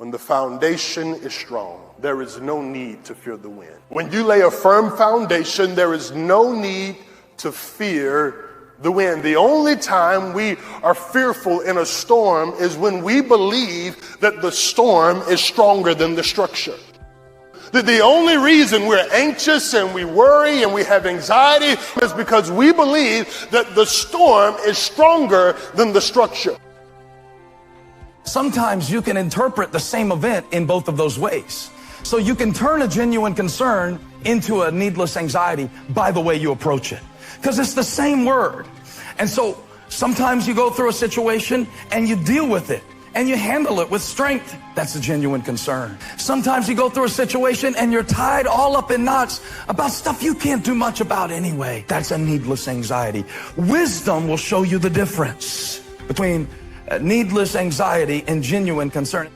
When the foundation is strong, there is no need to fear the wind. When you lay a firm foundation, there is no need to fear the wind. The only time we are fearful in a storm is when we believe that the storm is stronger than the structure. The only reason we're anxious and we worry and we have anxiety is because we believe that the storm is stronger than the structure. Sometimes you can interpret the same event in both of those ways. So you can turn a genuine concern into a needless anxiety by the way you approach it. Because it's the same word. And so sometimes you go through a situation and you deal with it and you handle it with strength. That's a genuine concern. Sometimes you go through a situation and you're tied all up in knots about stuff you can't do much about anyway. That's a needless anxiety. Wisdom will show you the difference between needless anxiety and genuine concern.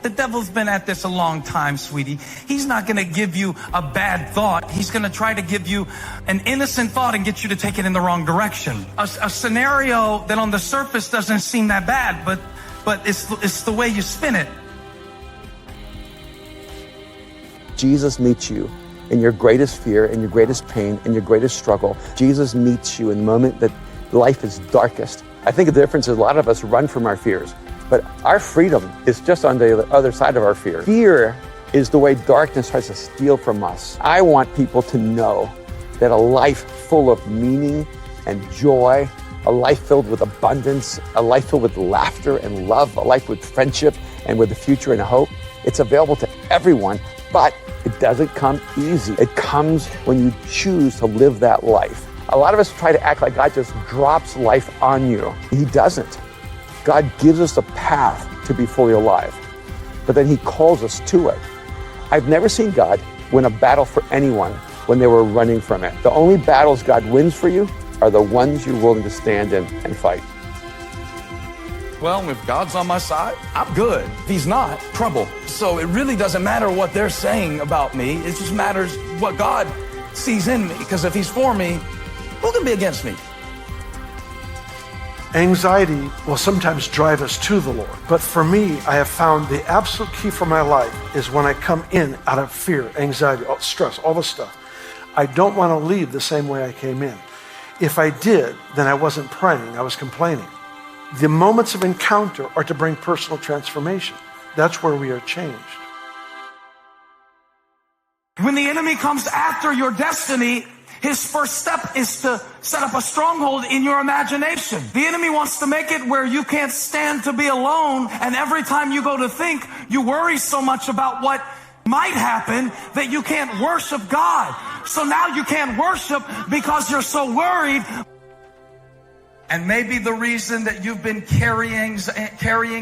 The devil's been at this a long time, sweetie. He's not going to give you a bad thought. He's going to try to give you an innocent thought and get you to take it in the wrong direction. A scenario that on the surface doesn't seem that bad, but it's the way you spin it. Jesus meets you in your greatest fear, in your greatest pain, in your greatest struggle. Jesus meets you in the moment that life is darkest. I think the difference is a lot of us run from our fears, but our freedom is just on the other side of our fear. Fear is the way darkness tries to steal from us. I want people to know that a life full of meaning and joy, a life filled with abundance, a life filled with laughter and love, a life with friendship and with a future and a hope, it's available to everyone, but it doesn't come easy. It comes when you choose to live that life. A lot of us try to act like God just drops life on you. He doesn't. God gives us a path to be fully alive, but then he calls us to it. I've never seen God win a battle for anyone when they were running from it. The only battles God wins for you are the ones you're willing to stand in and fight. Well, if God's on my side, I'm good. If he's not, trouble. So it really doesn't matter what they're saying about me. It just matters what God sees in me. Because if he's for me, who can be against me? Anxiety will sometimes drive us to the Lord. But for me, I have found the absolute key for my life is when I come in out of fear, anxiety, stress, all this stuff. I don't want to leave the same way I came in. If I did, then I wasn't praying, I was complaining. The moments of encounter are to bring personal transformation. That's where we are changed. When the enemy comes after your destiny, his first step is to set up a stronghold in your imagination. The enemy wants to make it where you can't stand to be alone, and every time you go to think, you worry so much about what might happen that you can't worship God. So now you can't worship because you're so worried. And maybe the reason that you've been carrying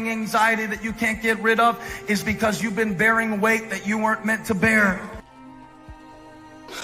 anxiety that you can't get rid of is because you've been bearing weight that you weren't meant to bear.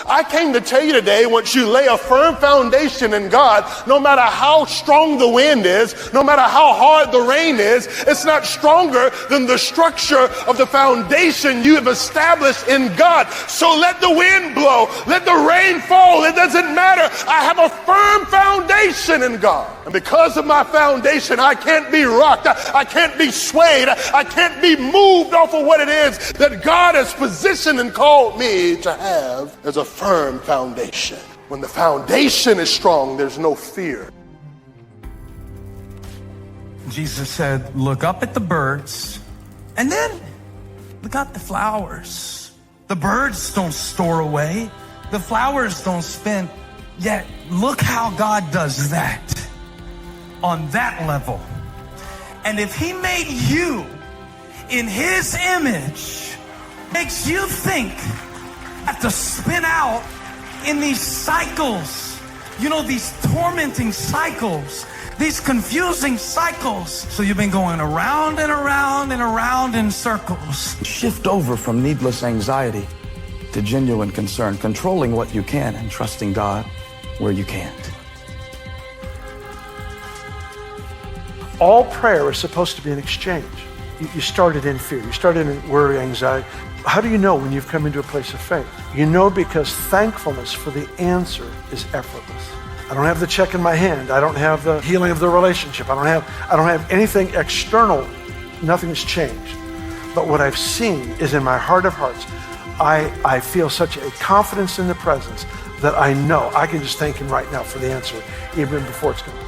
I came to tell you today, once you lay a firm foundation in God, no matter how strong the wind is, no matter how hard the rain is, it's not stronger than the structure of the foundation you have established in God. So let the wind blow, let the rain fall, it doesn't matter. I have a firm foundation in God. And because of my foundation, I can't be rocked, I can't be swayed, I can't be moved off of what it is that God has positioned and called me to have as a firm foundation. When the foundation is strong, there's no fear. Jesus said, look up at the birds and then look at the flowers. The birds don't store away. The flowers don't spin. Yet look how God does that on that level. And if he made you in his image, makes you think, have to spin out in these cycles, these tormenting cycles, these confusing cycles. So you've been going around and around and around in circles. Shift over from needless anxiety to genuine concern, controlling what you can and trusting God where you can't. All prayer is supposed to be an exchange. You started in fear, you started in worry, anxiety. How do you know when you've come into a place of faith? You know because thankfulness for the answer is effortless. I don't have the check in my hand. I don't have the healing of the relationship. I don't have anything external nothing's changed. But what I've seen is in my heart of hearts, I feel such a confidence in the presence that I know I can just thank him right now for the answer, even before it's coming.